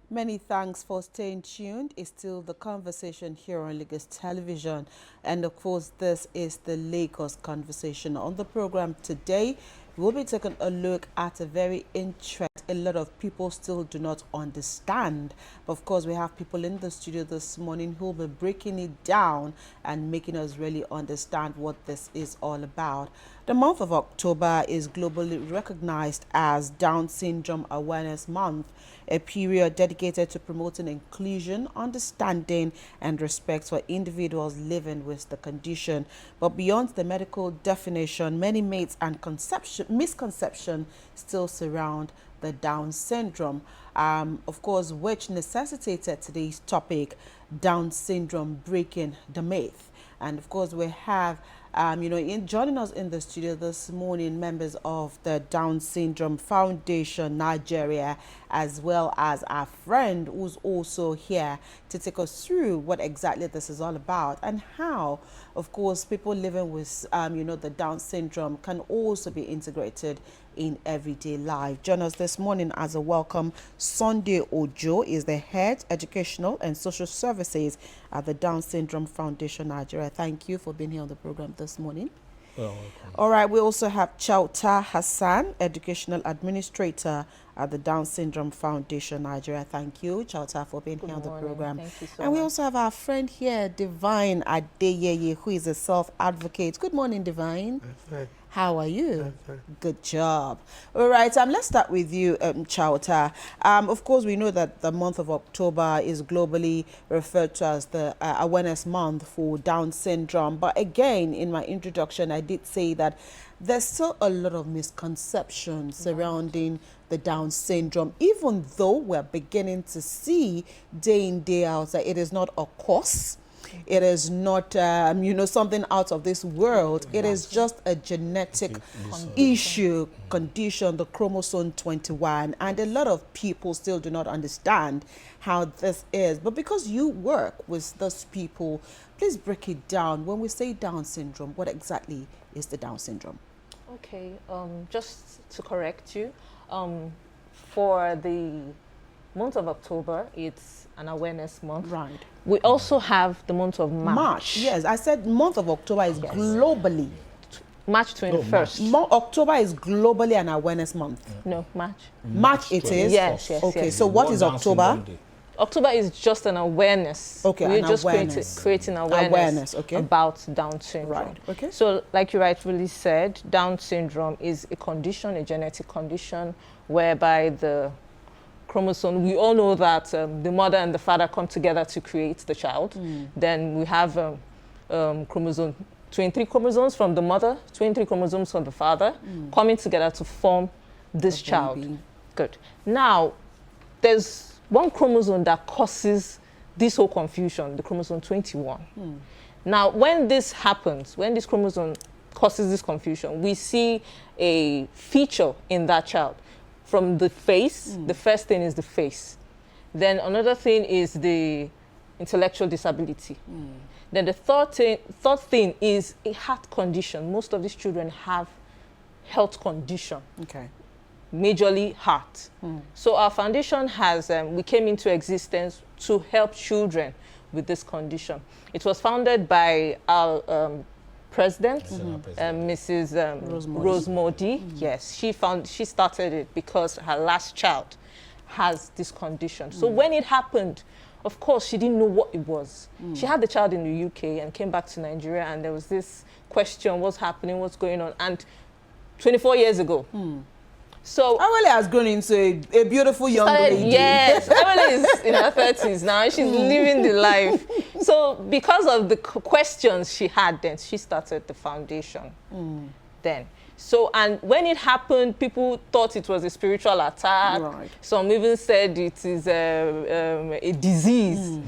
Many thanks for staying tuned. It's still the conversation here on Lagos Television. And of course, this is the Lagos Conversation. On the program today, we'll be taking a look at a very interesting, a lot of people still do not understand. But of course, we have people in the studio this morning who will be breaking it down and making us really understand what this is all about. The month of October is globally recognized as Down Syndrome Awareness Month, a period dedicated to promoting inclusion, understanding, and respect for individuals living with the condition. But beyond the medical definition, many myths and misconceptions still surround the Down syndrome, of course, which necessitated today's topic, Down syndrome breaking the myth. And of course, we have joining us in the studio this morning, members of the Down Syndrome Foundation Nigeria, as well as our friend who's also here to take us through what exactly this is all about and how, of course, people living with, the Down syndrome can also be integrated in everyday life. Join us this morning as a welcome. Sunday Ojo is the head educational and social services at the Down Syndrome Foundation Nigeria. Thank you for being here on the program this morning. Well, welcome. All right, we also have Chauta Hassan, educational administrator at the Down Syndrome Foundation Nigeria. Thank you, Chauta, for being here on the program. Thank you so and we much. also have our friend here, Divine Adeyeye, who is a self-advocate. Good morning, Divine. How are you? Good job. All right, let's start with you, Chauta. Of course, we know that the month of October is globally referred to as the Awareness Month for Down syndrome. But again, in my introduction, I did say that there's still a lot of misconceptions surrounding the Down syndrome, even though we're beginning to see day in, day out that it is not a curse. It is not, something out of this world. It is just a genetic condition, the chromosome 21. And a lot of people still do not understand how this is. But because you work with those people, please break it down. When we say Down syndrome, what exactly is the Down syndrome? Okay, just to correct you, for the month of October, it's an awareness month. Right. We also have the month of March. Yes, I said month of October is globally. March 21st. October is globally an awareness month. No, March. March it is? Yes. Okay, so what is October? October is just an awareness. Okay, We're an just awareness. creating awareness okay. about Down syndrome. Right, okay. So, like you rightfully said, Down syndrome is a condition, a genetic condition, whereby the chromosome, we all know that the mother and the father come together to create the child. Then we have chromosome 23 chromosomes from the mother, 23 chromosomes from the father, coming together to form this child. Good. Now, there's one chromosome that causes this whole confusion, the chromosome 21. Now, when this happens, when this chromosome causes this confusion, we see a feature in that child. From the face, the first thing is the face. Then another thing is the intellectual disability. Then the third thing is a heart condition. Most of these children have health condition. Okay. Majorly heart. So our foundation has, we came into existence to help children with this condition. It was founded by our president, Mrs. Rose Modi. Yes, she started it because her last child has this condition. So when it happened, of course, she didn't know what it was. She had the child in the UK and came back to Nigeria, and there was this question, what's happening, what's going on? And 24 years ago, so Awele has grown into a beautiful young lady. Yes, Awele is in her 30s now, and she's living the life. So because of the questions she had then, she started the foundation then. So, and when it happened, people thought it was a spiritual attack. Right. Some even said it is a disease.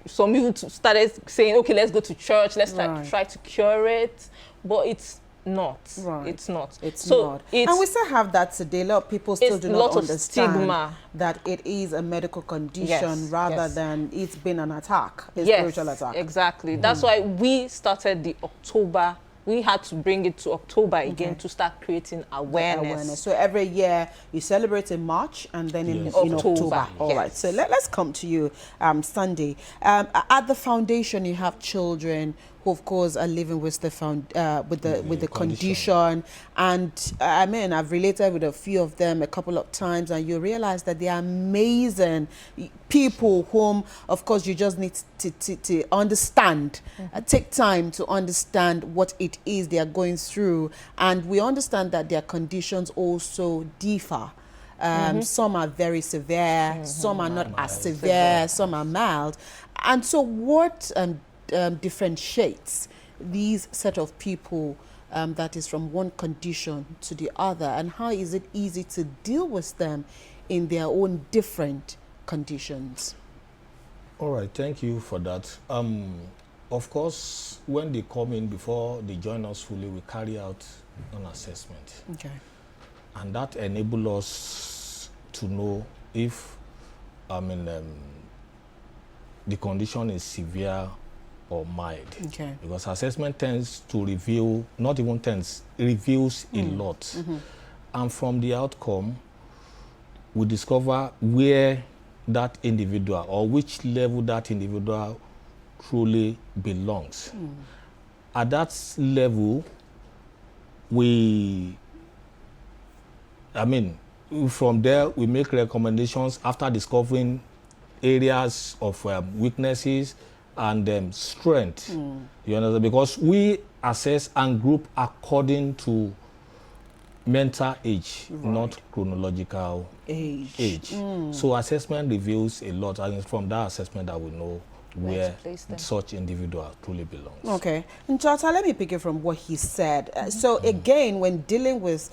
Some even started saying, okay, let's go to church, let's try to cure it. But it's not. Right. It's not. It's so not. It's, And we still have that today. A lot of people still do not understand stigma. that it is a medical condition rather than it's been an attack, a spiritual attack. Exactly. That's why we started the October we had to bring it to October again to start creating awareness. So every year you celebrate in March and then in October. All right. So let's come to you, Sunday. At the foundation, you have children who, of course, are living with the condition. And I mean, I've related with a few of them a couple of times, and you realize that they are amazing people whom, of course, you just need to understand, take time to understand what it is they are going through. And we understand that their conditions also differ. Some are very severe, some are not as severe, some are mild. And so what differentiates these set of people that is from one condition to the other, and how is it easy to deal with them in their own different conditions? All right, thank you for that. Of course, when they come in, before they join us fully, we carry out an assessment. Okay. And that enables us to know if the condition is severe or mild. Okay. Because assessment tends to reveal, not even tends, it reveals a lot. And from the outcome, we discover where that individual or which level that individual truly belongs. At that level, from there, we make recommendations after discovering areas of weaknesses and strength. You understand? Because we assess and group according to mental age, not chronological age. So assessment reveals a lot, and it's from that assessment that we know where such individual truly belongs. Okay. Njota, let me pick it from what he said. So again, when dealing with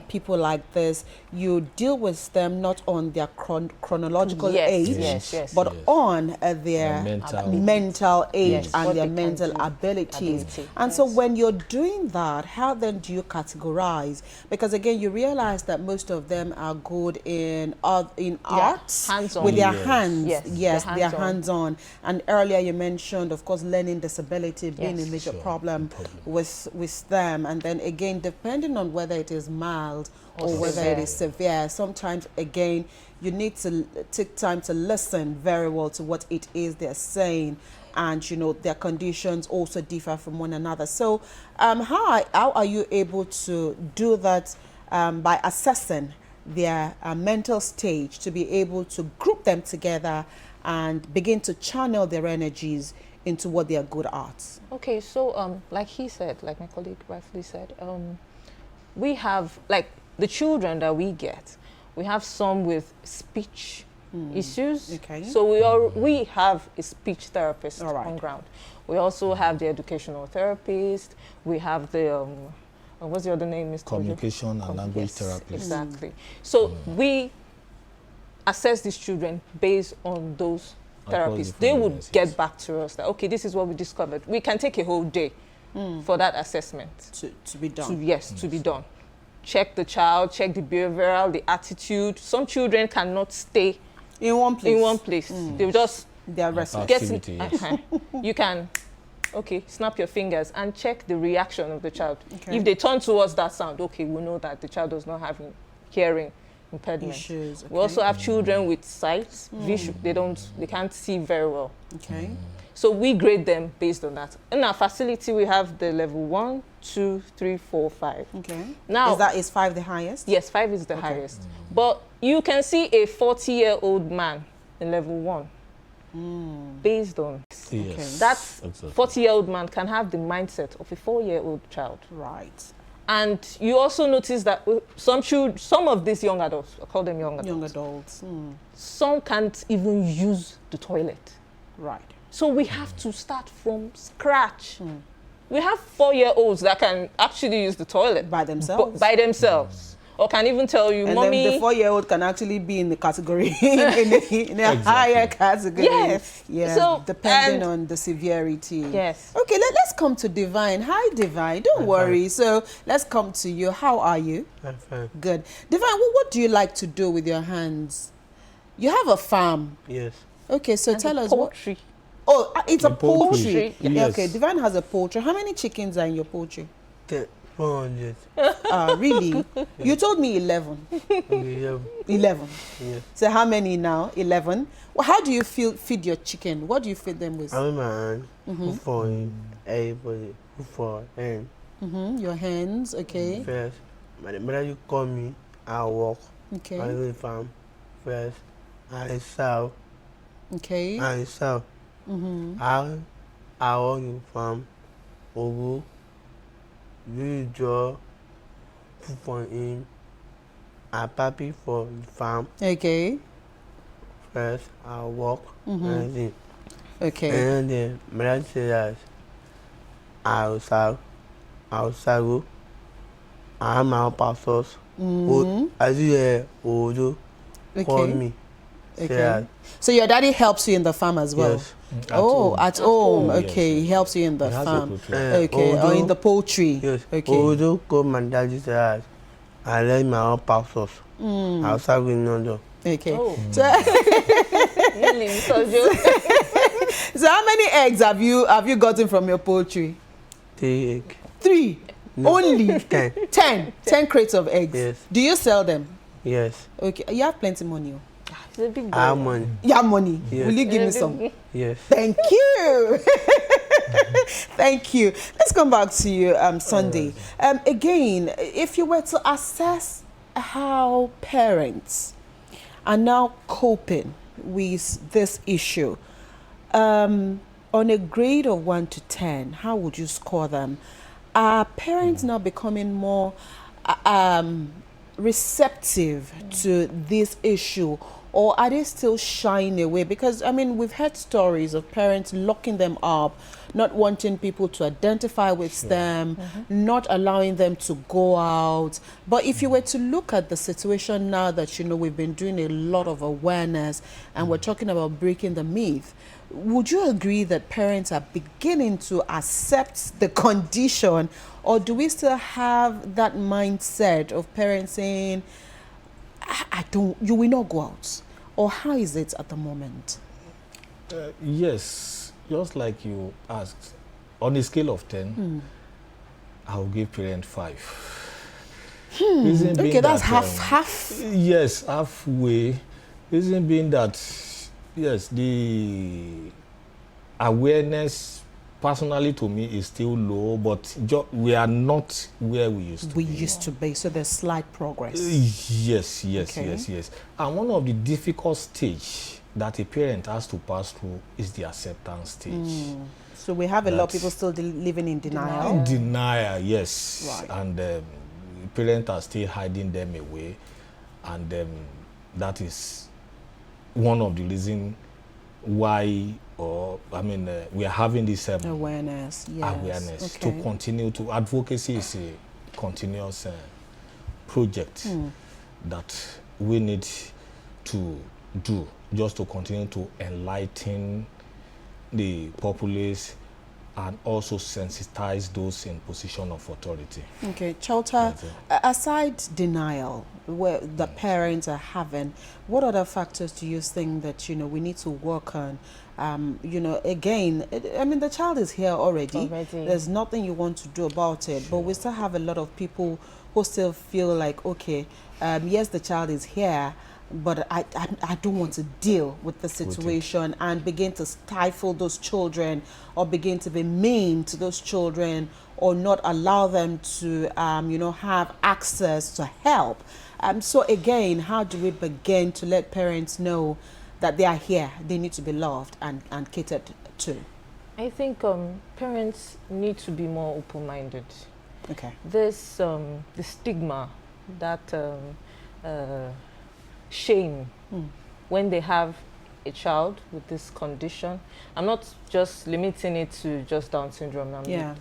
people like this, you deal with them not on their chronological age, but on their mental age and their mental abilities. And so when you're doing that, how then do you categorize? Because again, you realize that most of them are good in arts, with their hands. They're hands-on. And earlier you mentioned, of course, learning disability being a major problem with them. And then again, depending on whether it is mild or whether it is severe, sometimes again, you need to take time to listen very well to what it is they're saying. And, you know, their conditions also differ from one another. So how are you able to do that by assessing their mental stage, to be able to group them together and begin to channel their energies into what they are good at? Okay, so like he said, like my colleague rightfully said, we have, like the children that we get, we have some with speech issues. Okay. So we have a speech therapist on ground. We also have the educational therapist. We have the what's the other name, Mr. Communication and language therapist. Exactly. So we assess these children based on those therapies. They would get back to us that, okay, this is what we discovered. We can take a whole day for that assessment. To be done. To be done. Check the child, check the behavioral, the attitude. Some children cannot stay in one place. They just they're restless. You can snap your fingers and check the reaction of the child. If they turn towards that sound, we know that the child does not have hearing impediment. Issues, We also have children with sight, vision. They can't see very well. Okay. So we grade them based on that. In our facility, we have the level 1, 2, 3, 4, 5. Okay. Now, is 5 the highest? Yes, 5 is the highest. But you can see a 40-year-old man in level 1 based on that 40-year-old man can have the mindset of a 4-year-old child. Right. And you also notice that some of these young adults, I call them young adults. Some can't even use the toilet. Right. So we have to start from scratch. We have 4-year-olds that can actually use the toilet by themselves. Or can even tell you, and mommy. Then the 4-year-old can actually be in the category, in a higher category. Yes. Yeah. So, depending on the severity. Yes. Okay, let's come to Divine. Hi, Divine. Don't worry. So let's come to you. How are you? I'm fine. Good. Divine, what do you like to do with your hands? You have a farm. Yes. Okay, so tell us poultry. Oh, it's a poultry. poultry, Yeah, yes. okay, Divine has a poultry. How many chickens are in your poultry? 400. Really? You told me 11. Okay, yeah. 11. Yeah. So how many now? 11. Well, how do you feed your chicken? What do you feed them with? I'm in my hand. Who for him? Everybody. Who for him? Your hands, okay. First, my mother you call me, I walk. Okay. I go to farm. First, I sell. Okay. I sell. I walk in farm. Ogo. You draw. Put for him. I papi for the farm. Okay. First, I walk. And then, Okay. and then mother say that I'll sell. I have my own pastors. As you hear, Odo call Okay. me. Say Okay. that, So your daddy helps you in the farm as well? yes. At home. Yes, Okay, yes, he helps you in the He has a farm. poultry. Okay, or in the poultry. Yes. Okay. Odo call my daddy say that I let my own pastors. I'll sell with Nondo. Okay. Oh. So, Really, Sojo? so how many eggs have you gotten from your poultry? Take 3. No. Only 10. 10 crates of eggs. Yes. Do you sell them? Yes. Okay. You have plenty money. Oh. It's a big I have boy. money. You have money. Yes. Will you give me some? Yes. Thank you. Thank you. Let's come back to you, Sunday. Again, if you were to assess how parents are now coping with this issue, on a grade of 1 to 10, how would you score them? Are parents now becoming more receptive to this issue, or are they still shying away? Because, I mean, we've heard stories of parents locking them up, not wanting people to identify with them, not allowing them to go out. But if you were to look at the situation now that, we've been doing a lot of awareness and we're talking about breaking the myth, would you agree that parents are beginning to accept the condition, or do we still have that mindset of parents saying, you will not go out? Or how is it at the moment? Yes, just like you asked, on a scale of 10, I will give parent 5. Reason being Okay, that's that, half. Yes, halfway. Reason being that, yes, the awareness personally to me is still low, but we are not where we used to We be. used to be, so there's slight progress. Yes. Okay. And one of the difficult stage that a parent has to pass through is the acceptance stage. So we have a lot of That's- people still living in denial. Denial, yes. Right. And parents are still hiding them away. And that is one of the reasons why, we are having this Awareness, yes. awareness Okay. to continue to. Advocacy is a continuous project that we need to do just to continue to enlighten the populace and also sensitize those in position of authority. Okay, Chota, That's it. aside denial, where the parents are having, what other factors do you think that, we need to work on? Again, the child is here already. There's nothing you want to do about it, but we still have a lot of people who still feel like, okay, yes, the child is here, but I don't want to deal with the situation and begin to stifle those children or begin to be mean to those children or not allow them to, have access to help. So again, how do we begin to let parents know that they are here, they need to be loved and catered to? I think parents need to be more open-minded. Okay. This the stigma, that shame when they have a child with this condition. I'm not just limiting it to just Down syndrome.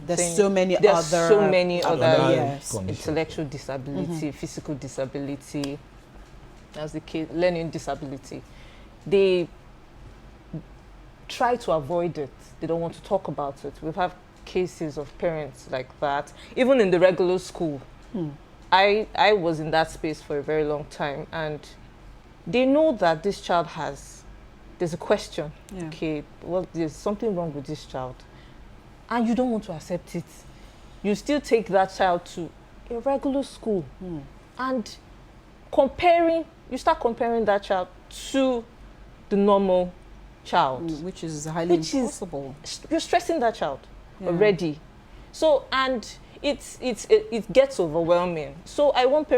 There's so many there's other so many other yes. conditions. intellectual disability, physical disability, as the case, learning disability. They try to avoid it. They don't want to talk about it. We've had cases of parents like that, even in the regular school. I was in that space for a very long time, and they know that this child has there's a question. Yeah. Okay, well, there's something wrong with this child, and you don't want to accept it. You still take that child to a regular school, and you start comparing that child to the normal child, which is highly Which is- impossible. you're stressing that child Yeah. already. So, and it gets overwhelming. So I want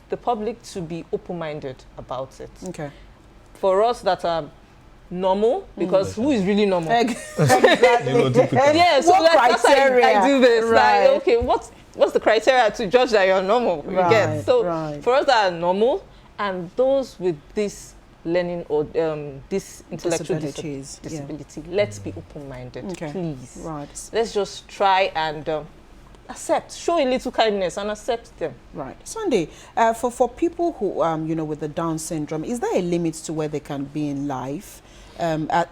the public to be open-minded about it. Okay. For us that are normal, because who is really normal? Neurotypical. Yeah, so What that's how criteria? I do this. Right. Like, okay, what's the criteria to judge that you're normal? You Right, get so right. for us that are normal, and those with this learning or this intellectual Disabilities, yeah. disability, let's be open-minded, Okay. please. Right. Let's just try and show a little kindness and accept them. Right. Sunday, for people who, with the Down syndrome, is there a limit to where they can be in life?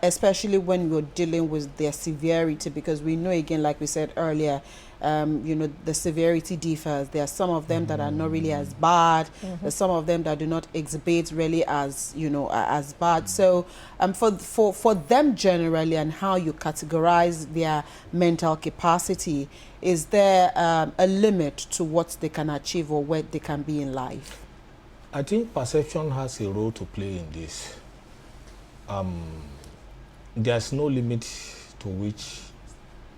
Especially when you're dealing with their severity, because we know, again, like we said earlier, the severity differs. There are some of them that are not really as bad. There's some of them that do not exhibit really as, as bad. So for them generally, and how you categorize their mental capacity, is there a limit to what they can achieve or where they can be in life? I think perception has a role to play in this. There's no limit to which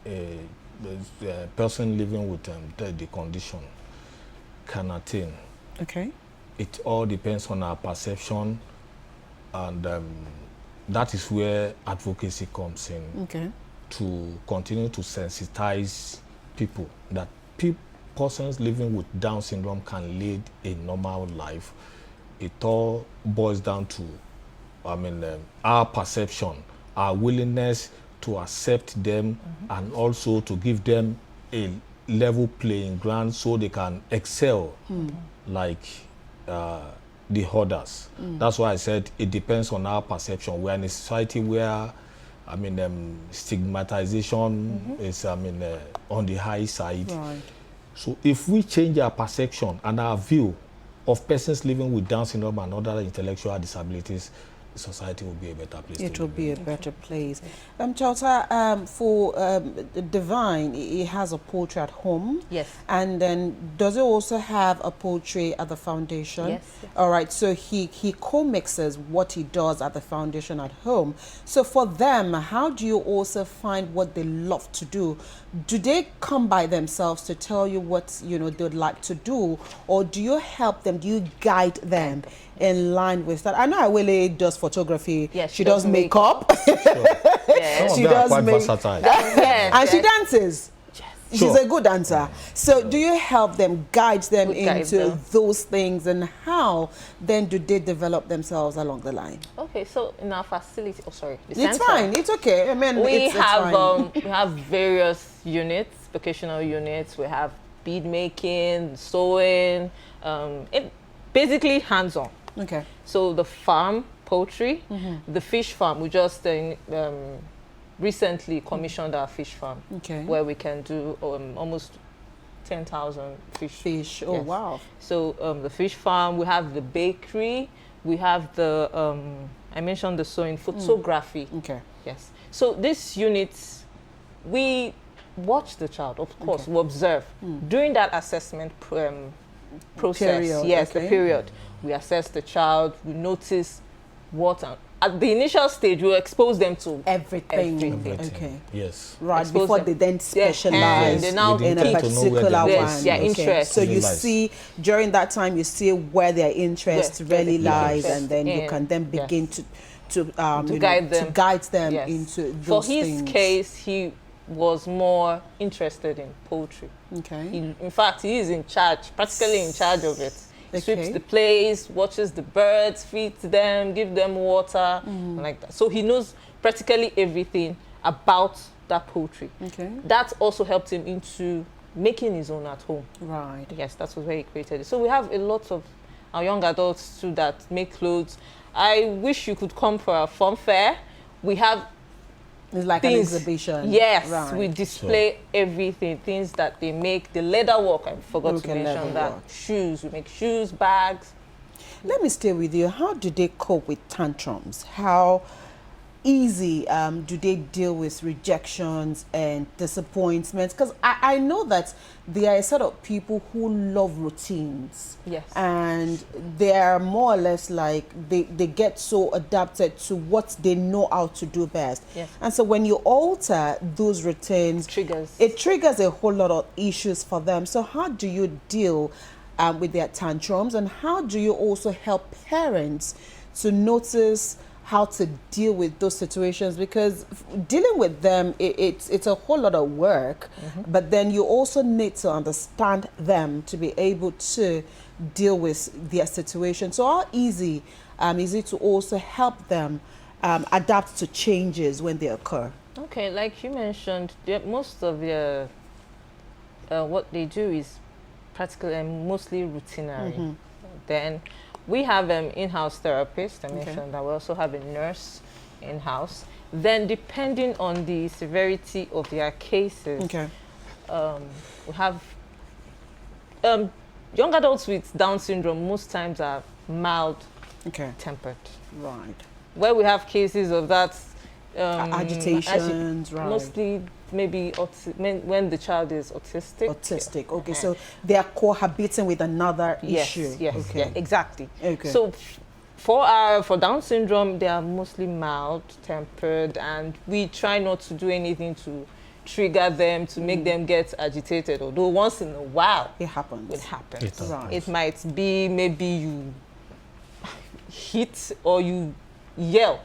a person living with the condition can attain. Okay. It all depends on our perception, and that is where advocacy comes in, Okay. to continue to sensitize people that persons living with Down syndrome can lead a normal life. It all boils down to our perception, our willingness to accept them, and also to give them a level playing ground so they can excel like the others. That's why I said it depends on our perception. We're in a society where stigmatization is on the high side. Right. So if we change our perception and our view of persons living with Down syndrome and other intellectual disabilities, society will be a better place. It to will live be in. a better place. Chota, for Divine, he has a poultry at home. Yes. And then does he also have a poultry at the foundation? Yes. All right, so he co-mixes what he does at the foundation at home. So for them, how do you also find what they love to do? Do they come by themselves to tell you what they'd like to do, or do you help them? Do you guide them in line with that? I know Awele does photography. Yes, she does makeup. Yeah. Some She of them are does quite make- versatile. Yes, And she yes. dances. She's Sure. a good dancer. So do you help them, guide them We guide into them. those things, and how then do they develop themselves along the line? Okay, so in our facility, the It's center, fine. It's okay. I mean, we it's fine. we have various units, vocational units. We have bead making, sewing, basically hands-on. Okay. So the farm, poultry, the fish farm, we just recently commissioned our fish farm, Okay. where we can do almost 10,000 fish. Fish. Oh, Yes. wow. So the fish farm, we have the bakery, we have the, I mentioned the sewing, photography. Okay. Yes. So these units, we watch the child, of course, we observe. During that assessment process, Period, yes, okay. the period, we assess the child, we notice what, at the initial stage, we expose them to Everything. Everything. Okay. Yes. Right, Expose before them. they then and specialize they now in a tend to know where particular their one. interest- their interest So you lies. see, during that time, you see where their interest Yes, really where their lies, interest and then you in, can then yes. begin to guide them. them Yes. into those For his things. case, he was more interested in poultry. Okay. In fact, he is in charge, practically in charge of it. Okay. Sweeps the place, watches the birds, feeds them, give them water, and like that. So he knows practically everything about that poultry. Okay. That also helped him into making his own at home. Right. Yes, that was where he created it. So we have a lot of our young adults too that make clothes. I wish you could come for our fun fair. We have It's like things. an exhibition. Yes, Right. we display everything, things that they make. The leather work, I forgot Okay, to mention leather that. work. Shoes, we make shoes, bags. Let me stay with you. How do they cope with tantrums? How easy do they deal with rejections and disappointments? Because I know that there are a set of people who love routines. Yes. And they are more or less like they get so adapted to what they know how to do best. Yes. And so when you alter those routines, it triggers a whole lot of issues for them. So how do you deal with their tantrums, and how do you also help parents to notice how to deal with those situations? Because dealing with them, it's a whole lot of work, but then you also need to understand them to be able to deal with their situation. So how easy is it to also help them adapt to changes when they occur? Okay, like you mentioned, most of the what they do is practically and mostly routinary. Then we have in-house therapists. I mentioned that we also have a nurse in-house. Then depending on the severity of their cases, we have young adults with Down syndrome most times are mild tempered. Right. Where we have cases of that agitations, right. Mostly maybe when the child is autistic. Autistic, okay. So they are cohabiting with another issue. Yes, okay. Yeah, exactly. Okay. So for Down syndrome, they are mostly mild tempered, and we try not to do anything to trigger them, to make them get agitated, although once in a while it happens. Right. It might be maybe you hit or you yell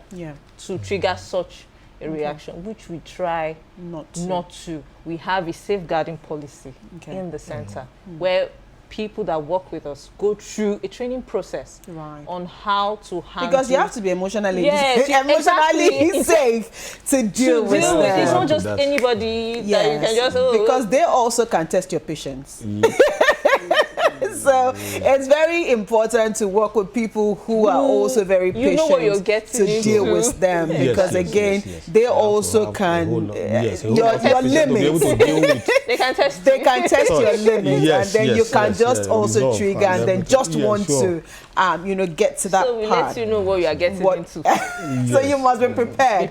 to trigger such a reaction, which we try not to. We have a safeguarding policy in the center where people that work with us go through a training process on how to handle. Because you have to be emotionally safe to deal with them. It's not just anybody that you can just... because they also can test your patience. So it's very important to work with people who are also very patient to deal with them, because again, they also can your limits. They can test. They can test your limits, and then you can just also trigger, and then just want to get to that part. So we let you know what you are getting into. So you must be prepared,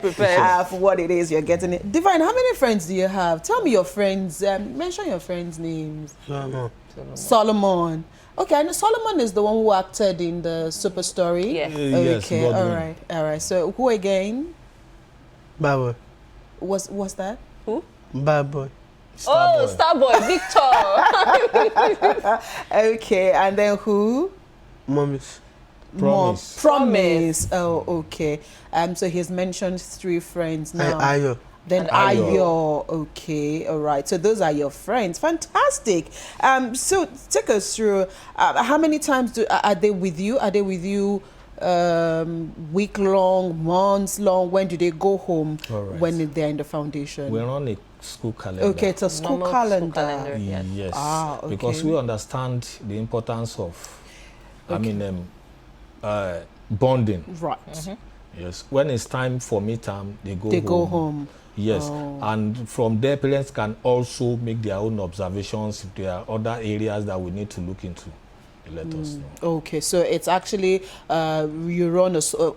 for what it is you're getting it. Divine, how many friends do you have? Tell me your friends. Mention your friends' names. Solomon. Okay, I know Solomon is the one who acted in the Super Story. Yeah. Okay, all right. So who again? Bad Boy. What's that? Who? Bad Boy. Starboy, Victor. Okay, and then who? Promise. Oh, okay. So he's mentioned 3 friends now. Ayo. Then Ayo. Okay, all right. So those are your friends. Fantastic. So take us through. How many times are they with you? Are they with you week long, months long? When do they go home? When they're in the foundation? We're on a school calendar. Okay, it's a school calendar. Yes. Okay. Because we understand the importance of, bonding. Right. Yes. When it's time for midterm, they go home. Yes, and from there, parents can also make their own observations if there are other areas that we need to look into. Let us know. Okay, so it's actually you run a school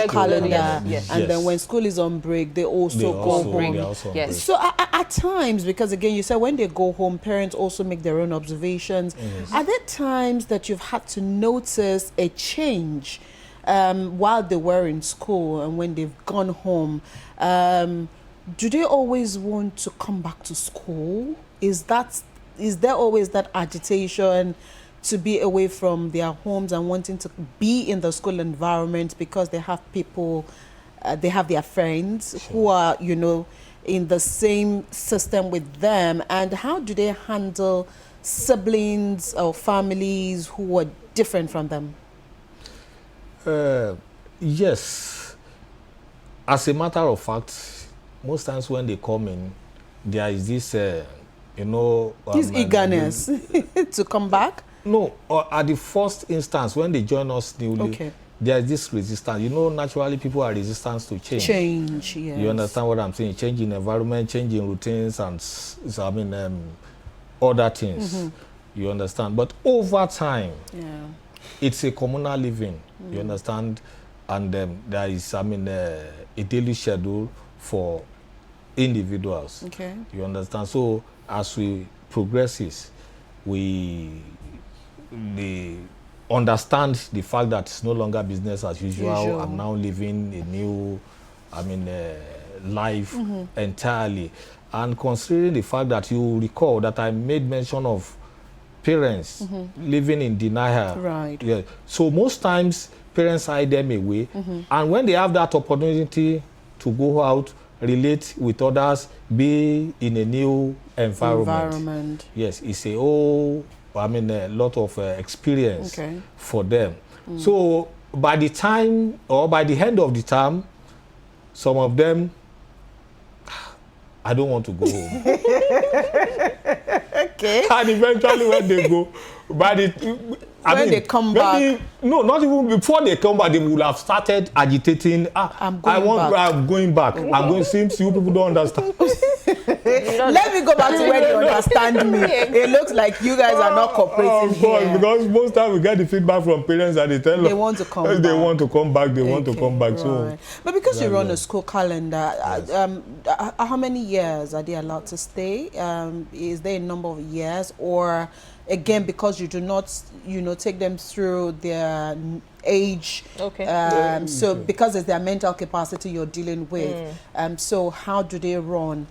calendar, and then when school is on break, they also go home. So at times, because again, you said when they go home, parents also make their own observations. Are there times that you've had to notice a change while they were in school and when they've gone home? Do they always want to come back to school? Is there always that agitation to be away from their homes and wanting to be in the school environment because they have people, they have their friends who are, in the same system with them? And how do they handle siblings or families who are different from them? Yes. As a matter of fact, most times when they come in, there is this, this eagerness to come back? No, at the first instance, when they join us newly, there is this resistance. Naturally people are resistant to change. Change, yes. You understand what I'm saying? Changing environment, changing routines, and other things. You understand? But over time, it's a communal living, you understand? And there is, I mean, a daily schedule for individuals. Okay. You understand? So as we progresses, we understand the fact that it's no longer business as usual. I'm now living a new, I mean, life entirely. And considering the fact that you recall that I made mention of parents living in denial. Right. Yeah. So most times parents hide them away. And when they have that opportunity to go out, relate with others, be in a new environment. Yes, it's a whole, I mean, a lot of experience for them. So by the time, or by the end of the term, some of them, I don't want to go home. Okay. And eventually when they go, by the when they come back, no, not even before they come back, they will have started agitating. I'm going back. I'm going, since you people don't understand. Let me go back to where you understand me. It looks like you guys are not cooperating here. Because most time we get the feedback from parents and they tell us they want to come back. They want to come back. They want to come back. Right. So, but because you run a school calendar, how many years are they allowed to stay? Is there a number of years, or again, because you do not, take them through their age, so because it's their mental capacity you're dealing with, so how do they run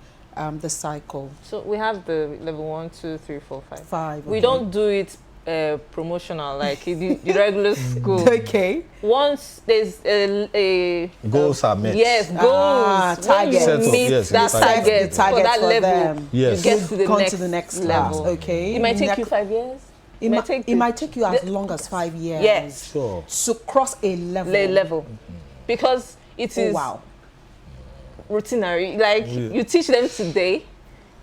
the cycle? So we have the level 1, 2, 3, 4, 5. 5. We don't do it promotional like the regular school. Okay. Once there's a goals are met. Yes, goals. Targets. You meet that target for that level. Them. Yes. You get to the next level. Okay. It might take you 5 years. It might take you as long as 5 years. Yes. Sure. So cross a level. Because it is routinary. Like you teach them today.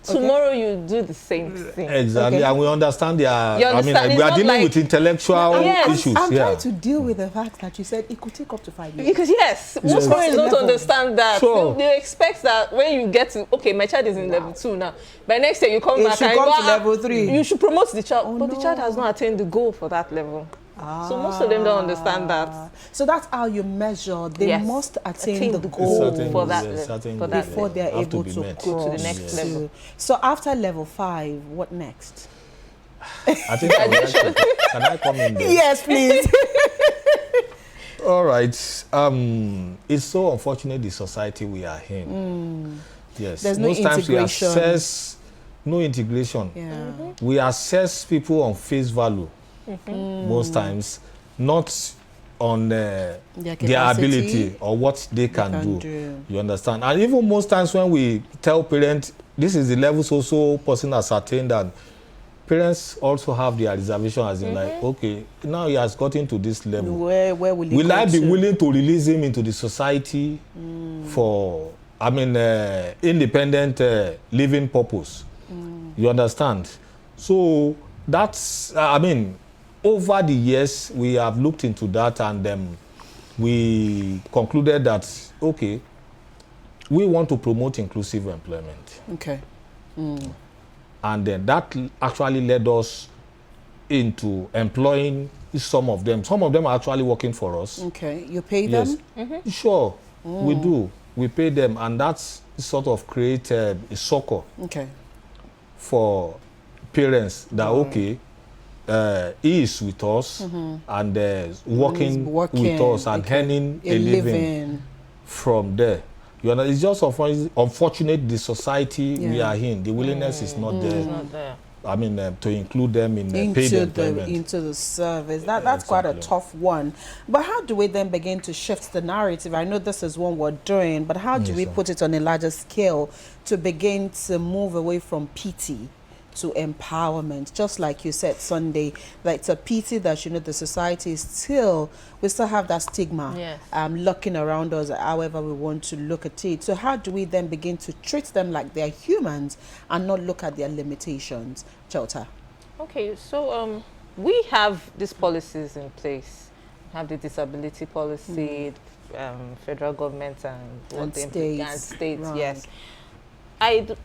Tomorrow you do the same thing. Exactly, and we understand their. I mean, we are dealing like, with intellectual issues. I'm trying to deal with the fact that you said it could take up to 5 years. Because most parents don't understand that. Sure. They expect that when you get to my child is in level 2 now. By next year you come back and come to level 3. You should promote the child, but the child has not attained the goal for that level. So most of them don't understand that. So that's how you measure. They must attain the goal for that level, before they're able to go to the next level. So after level 5, what next? I think can I come in there? Yes, please. All right. It's so unfortunate the society we are in. Yes. There's no most times we integration. assess no integration. Yeah. We assess people on face value. Most times, not on their ability or what they can do. You understand? And even most times when we tell parents, this is the level so person has attained, and parents also have their reservation as in like, okay, now he has gotten to this level. Where will he will I be willing to release him into the society for, I mean, independent living purpose? You understand? So that's, I mean, over the years, we have looked into that, and we concluded that, okay, we want to promote inclusive employment. Okay. And then that actually led us into employing some of them. Some of them are actually working for us. Okay. You pay them? Sure, we do. We pay them, and that's sort of create a succor for parents that, okay, he is with us and working with us and earning a living from there. You know, it's just unfortunate the society we are in. The willingness is not there. Not there. I mean, to include them in paid employment. Into the service. That's quite a tough one. But how do we then begin to shift the narrative? I know this is one we're doing, but how do we put it on a larger scale to begin to move away from pity to empowerment? Just like you said, Sunday, like it's a pity that, the society is we still have that stigma looking around us, however we want to look at it. So how do we then begin to treat them like they're humans and not look at their limitations? Chota. Okay, so we have these policies in place. We have the disability policy, federal government and what they implement, states, yes.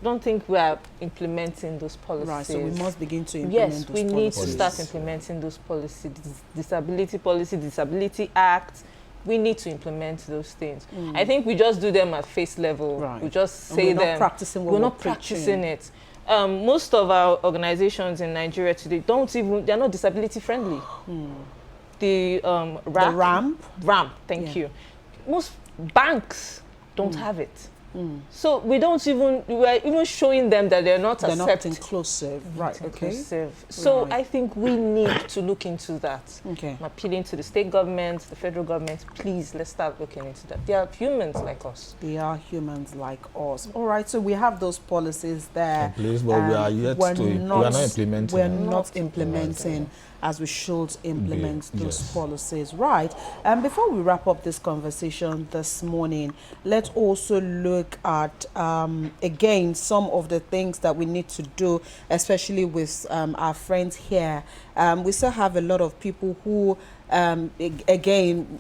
don't think we are implementing those policies. Right, so we must begin to implement Yes, those we need to policies. start implementing those policies. Disability policy, Disability Act. We need to implement those things. I think we just do them at face level. Right. We just And say we're them. not practicing what we're we're not practicing it. Most of our organizations in Nigeria today they're not disability friendly. The RAMP, thank you. Most banks don't have it. So we're even showing them that they're not They're not accepted. inclusive. Right, okay. Inclusive. So Right. I think we need to look into that. Okay. I'm appealing to the state governments, the federal government, please, let's start looking into that. They are humans like us. They are humans like us. All right, so we have those policies there. Please, but we are yet we're to, we are not implementing. We're them. not implementing as we should implement those yes. policies. Right. And before we wrap up this conversation this morning, let's also look at, again, some of the things that we need to do, especially with our friends here. We still have a lot of people who, again,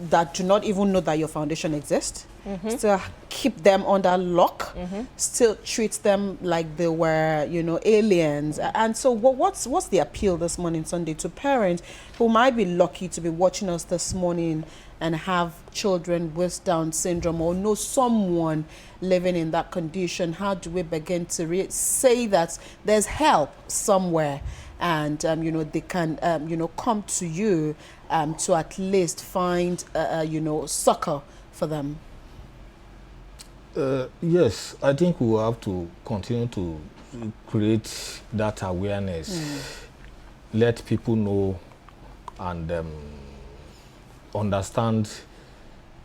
that do not even know that your foundation exists. Still keep them under lock, still treat them like they were, aliens. And so what's the appeal this morning, Sunday, to parents who might be lucky to be watching us this morning and have children with Down syndrome or know someone living in that condition? How do we begin to say that there's help somewhere? And, they can, come to you to at least find, succor for them? Yes, I think we will have to continue to create that awareness, let people know and understand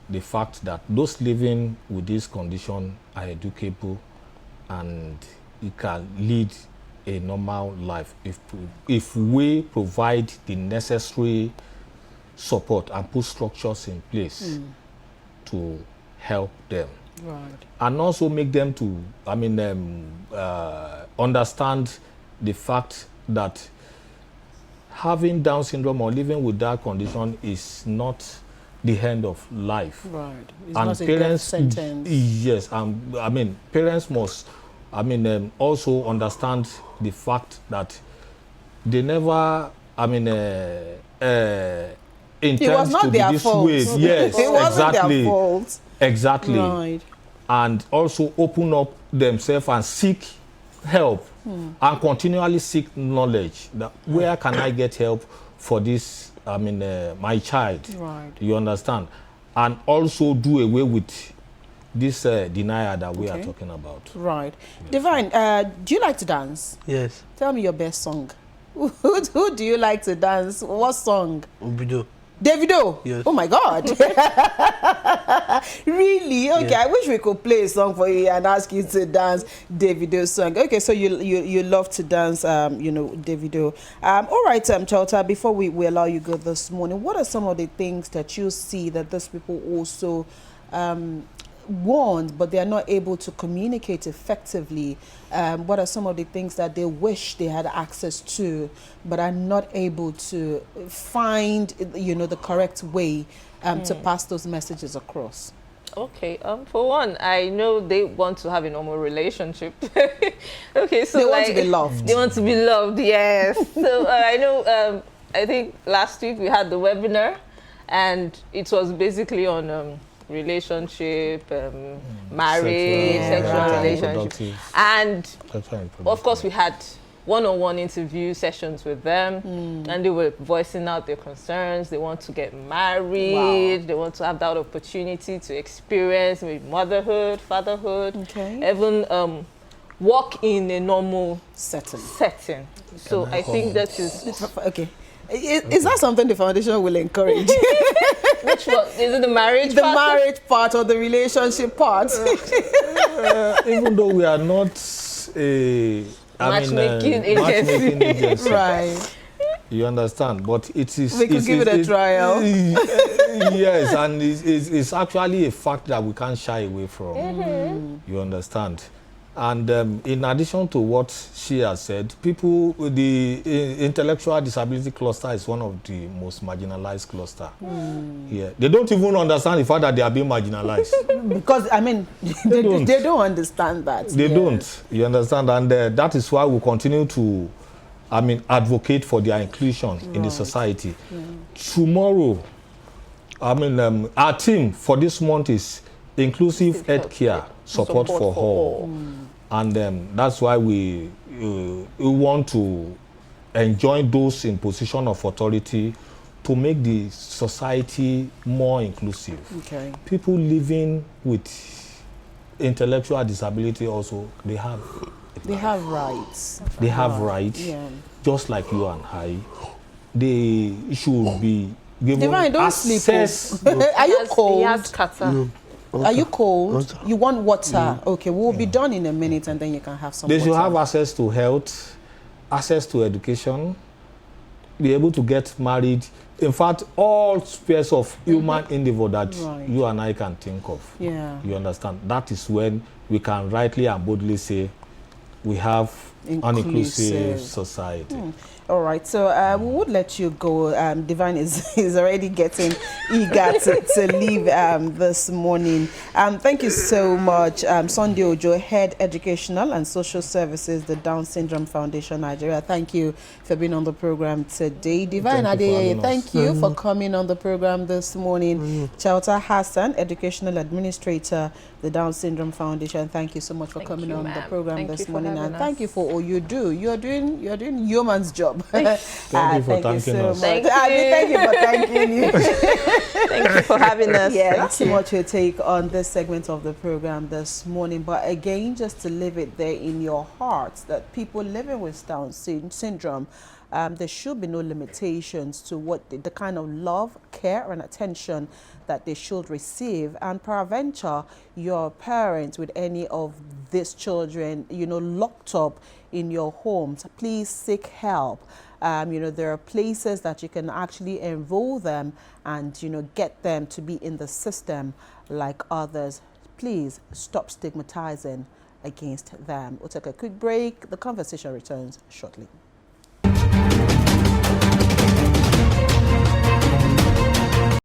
the fact that those living with this condition are educable and it can lead a normal life if we provide the necessary support and put structures in place to help them. Right. And also make them to, understand the fact that having Down syndrome or living with that condition is not the end of life. Right. It's And not a parents, death sentence. yes, parents must, also understand the fact that they never, It was intend not to be their this fault. way. Yes, It wasn't exactly. their fault. Exactly. Right. And also open up themselves and seek help and continually seek knowledge. That where can I get help for this, my child? Right. You understand? And also do away with this denial that we are talking about. Right. Divine, do you like to dance? Yes. Tell me your best song. Who do you like to dance? What song? Obido. Davido? Yes. Oh my God. Really? Okay, Yes. I wish we could play a song for you and ask you to dance Davido's song. Okay, so you love to dance, Davido. All right, Chota, before we allow you go this morning, what are some of the things that you see that these people also want, but they are not able to communicate effectively? What are some of the things that they wish they had access to, but are not able to find, the correct way to pass those messages across? Okay, for one, I know they want to have a normal relationship. Okay, so They want to be loved. They want to be loved, yes. So I know, I think last week we had the webinar, and it was basically on relationship, marriage, sexual relationship. And of course we had one-on-one interview sessions with them, and they were voicing out their concerns. They want to get married. Wow. They want to have that opportunity to experience maybe motherhood, fatherhood, even work in a normal setting. So I think that is... Okay. Is that something the foundation will encourage? Which one? Is it the marriage part? The marriage part or the relationship part? Even though we are not matchmaking agency. Right. You understand? But it is... We could give it a trial. Yes, and it's actually a fact that we can't shy away from. You understand? And in addition to what she has said, people with the intellectual disability cluster is one of the most marginalized cluster. Yeah. They don't even understand the fact that they are being marginalized. Because, I mean, they don't understand that. They yes. don't. You understand? And that is why we continue to, I mean, advocate for their inclusion in the society. Tomorrow, I mean, our theme for this month is Inclusive Healthcare Support for All. And that's why we want to enjoin those in position of authority to make the society more inclusive. Okay. People living with intellectual disability also, they have rights. They have rights, Yeah. just like you and I. They should be given Divine, don't access. sleep. Are you cold? He has kata. Are you cold? Water. You want water? Okay, we'll be done in a minute and then you can have some They water. should have access to health, access to education, be able to get married. In fact, all spheres of human endeavor that Right. you and I can think of. Yeah. You understand? That is when we can rightly and boldly say we have an inclusive society. All right, so we would let you go. Divine is already getting eager to leave this morning. Thank you so much, Sunday Ojo, Head Educational and Social Services, the Down Syndrome Foundation Nigeria. Thank you for being on the program today. Divine Adeyeye, thank you for coming on the program this morning. Chauta Hassan, Educational Administrator, the Down Syndrome Foundation. Thank you so much for coming on the program this morning, and thank you for all you do. You're doing yeoman's job. Thank you for thanking us. Thank you for thanking you. Thank you for having us. Yeah, Thank that's you. much your take on this segment of the program this morning. But again, just to leave it there in your hearts that people living with Down syndrome, there should be no limitations to what the kind of love, care, and attention that they should receive. And peradventure, your parents with any of these children, locked up in your homes, please seek help. There are places that you can actually enroll them and, get them to be in the system like others. Please stop stigmatizing against them. We'll take a quick break. The conversation returns shortly.